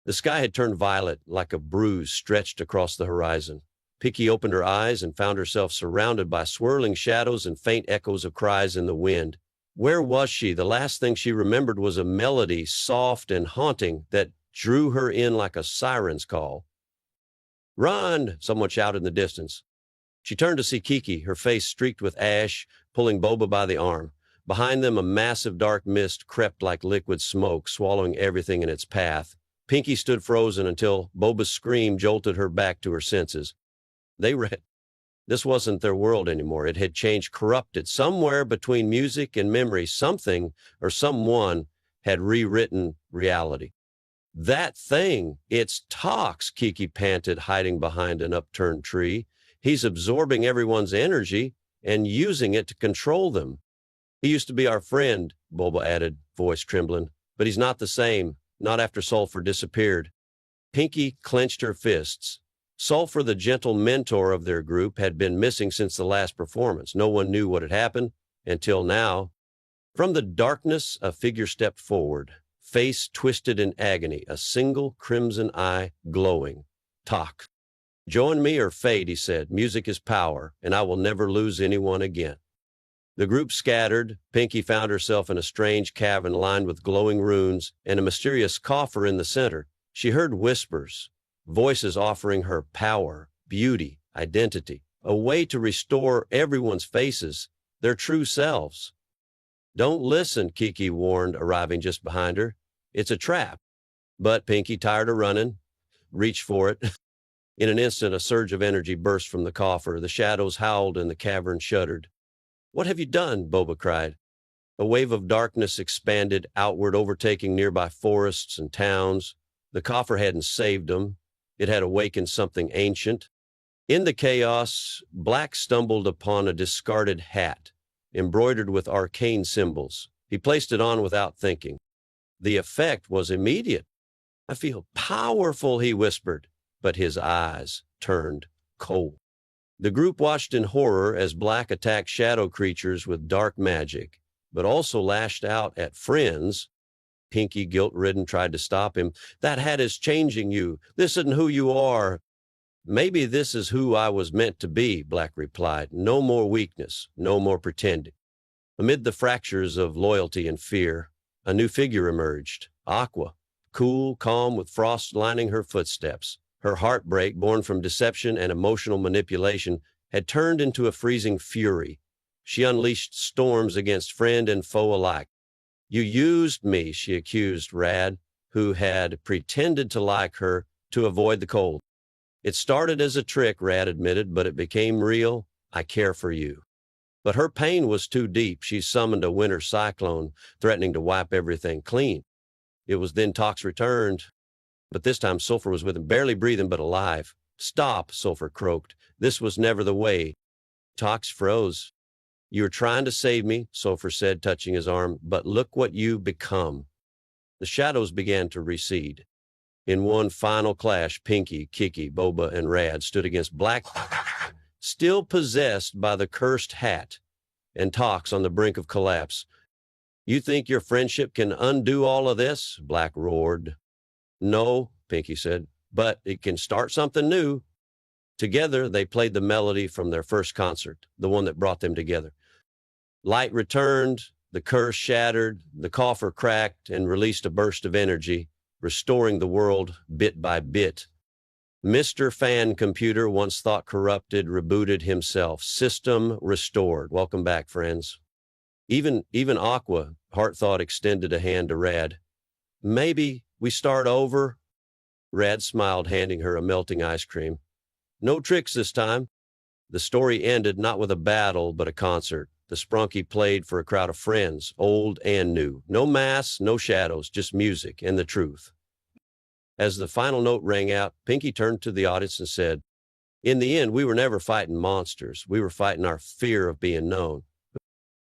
The sky had turned violet, like a bruise stretched across the horizon. Pinky opened her eyes and found herself surrounded by swirling shadows and faint echoes of cries in the wind. Where was she? The last thing she remembered was a melody, soft and haunting, that drew her in like a siren's call. "Run!" someone shouted in the distance. She turned to see Kiki, her face streaked with ash, pulling Boba by the arm. Behind them, a massive dark mist crept like liquid smoke, swallowing everything in its path. Pinky stood frozen until Boba's scream jolted her back to her senses. This wasn't their world anymore. It had changed, corrupted. Somewhere between music and memory, something or someone had rewritten reality. "That thing, it's Tox," Kiki panted, hiding behind an upturned tree. "He's absorbing everyone's energy and using it to control them." "He used to be our friend," Boba added, voice trembling. "But he's not the same, not after Sulfur disappeared." Pinky clenched her fists. Sulfur, the gentle mentor of their group, had been missing since the last performance. No one knew what had happened until now. From the darkness, a figure stepped forward, face twisted in agony, a single crimson eye glowing. "Tox. Join me or fade," he said. "Music is power, and I will never lose anyone again." The group scattered. Pinky found herself in a strange cavern lined with glowing runes and a mysterious coffer in the center. She heard whispers, voices offering her power, beauty, identity, a way to restore everyone's faces, their true selves. "Don't listen," Kiki warned, arriving just behind her. "It's a trap." But Pinky, tired of running, reached for it. In an instant, a surge of energy burst from the coffer. The shadows howled and the cavern shuddered. "What have you done?" Boba cried. A wave of darkness expanded outward, overtaking nearby forests and towns. The coffer hadn't saved them. It had awakened something ancient. In the chaos, Black stumbled upon a discarded hat, embroidered with arcane symbols. He placed it on without thinking. The effect was immediate. "I feel powerful," he whispered, but his eyes turned cold. The group watched in horror as Black attacked shadow creatures with dark magic, but also lashed out at friends. Pinky, guilt-ridden, tried to stop him. "That hat is changing you. This isn't who you are." "Maybe this is who I was meant to be," Black replied. "No more weakness, no more pretending." Amid the fractures of loyalty and fear, a new figure emerged. Aqua, cool, calm, with frost lining her footsteps. Her heartbreak, born from deception and emotional manipulation, had turned into a freezing fury. She unleashed storms against friend and foe alike. "You used me," she accused Rad, who had pretended to like her to avoid the cold. "It started as a trick," Rad admitted, "but it became real. I care for you." But her pain was too deep. She summoned a winter cyclone, threatening to wipe everything clean. It was then Tox returned, but this time Sulfur was with him, barely breathing but alive. "Stop," Sulfur croaked. "This was never the way." Tox froze. "You were trying to save me," Sulfur said, touching his arm, "but look what you've become." The shadows began to recede. In one final clash, Pinky, Kiki, Boba, and Rad stood against Black, still possessed by the cursed hat, and Tox on the brink of collapse. "You think your friendship can undo all of this?" Black roared. "No," Pinky said, "but it can start something new." Together, they played the melody from their first concert, the one that brought them together. Light returned, the curse shattered, the coffer cracked and released a burst of energy, restoring the world bit by bit. Mr. Fan Computer, once thought corrupted, rebooted himself. System restored. Welcome back, friends. Even Aqua, Heart Thought, extended a hand to Rad. "Maybe we start over?" Rad smiled, handing her a melting ice cream. "No tricks this time." The story ended not with a battle, but a concert. The Sprunki played for a crowd of friends, old and new. No masks, no shadows, just music and the truth. As the final note rang out, Pinky turned to the audience and said, "In the end, we were never fighting monsters. We were fighting our fear of being known."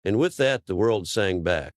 And with that, the world sang back.